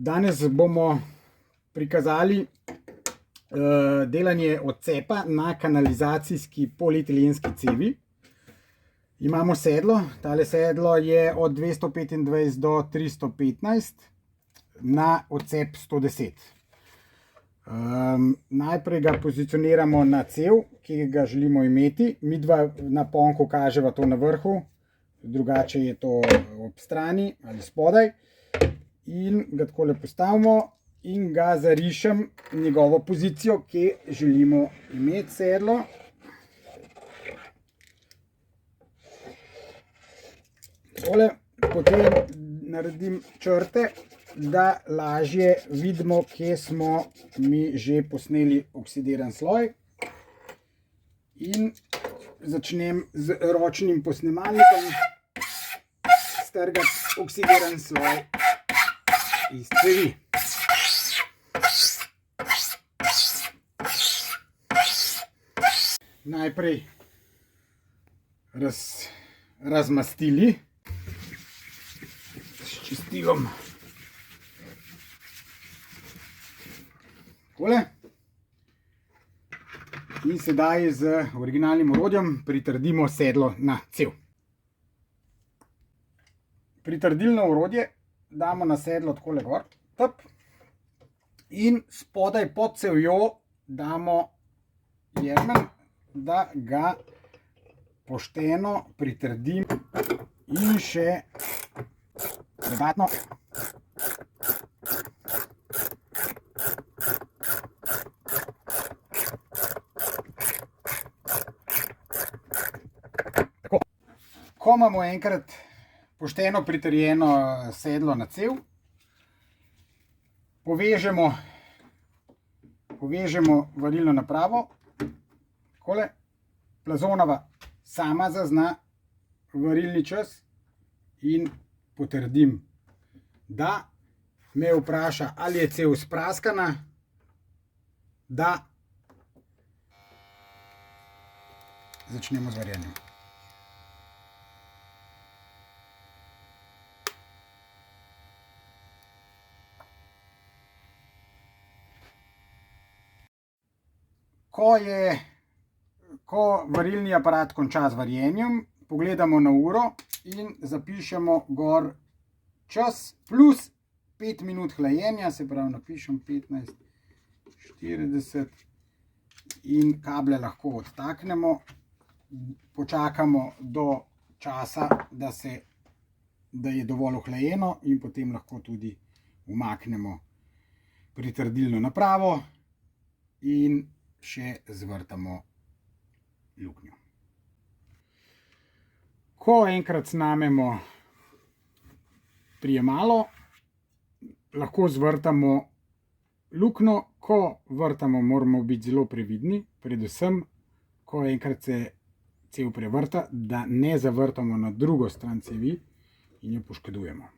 Danes bomo prikazali delanje odcepa na kanalizacijski polietilenski cevi. Imamo sedlo, tale sedlo je od 225 do 315 na odcep 110. Najprej ga pozicioniramo na cev, ki ga želimo imeti. Midva na ponku kaževa to na vrhu, drugače je to ob strani ali spodaj. In ga takole postavimo in ga zarišem njegovo pozicijo, ki želimo imeti sedlo. Tole, potem naredim črte, da lažje vidimo, kje smo mi že posneli oksidiran sloj. In začnem z ročnim posnemalnikom strgati oksidiran sloj iz cevi. Najprej razmastili s čistilom. Takole. In sedaj z originalnim orodjem pritrdimo sedlo na cev. Pritrdilno orodje damo na sedlo takole gor, in spodaj pod cevjo damo jermen, da ga pošteno pritrdim in še dodatno tako. Ko imamo enkrat pošteno pritrjeno sedlo na cev, povežemo varilno napravo, takole. Plazonova sama zazna varilni čas in potrdim, da me vpraša, ali je cev spraskana, da začnemo z varjenjem. Ko varilni aparat konča z varjenjem, pogledamo na uro in zapišemo gor čas plus 5 minut hlajenja, se pravi napišem 15:40 in kable lahko odtaknemo, počakamo do časa, da je dovolj ohlajeno in potem lahko tudi umaknemo pritrdilno napravo in še zvrtamo luknjo. Ko enkrat snamemo prijemalo, lahko zvrtamo luknjo. Ko vrtamo, moramo biti zelo previdni, predvsem, ko enkrat se cev prevrta, da ne zavrtamo na drugo stran cevi in jo poškodujemo.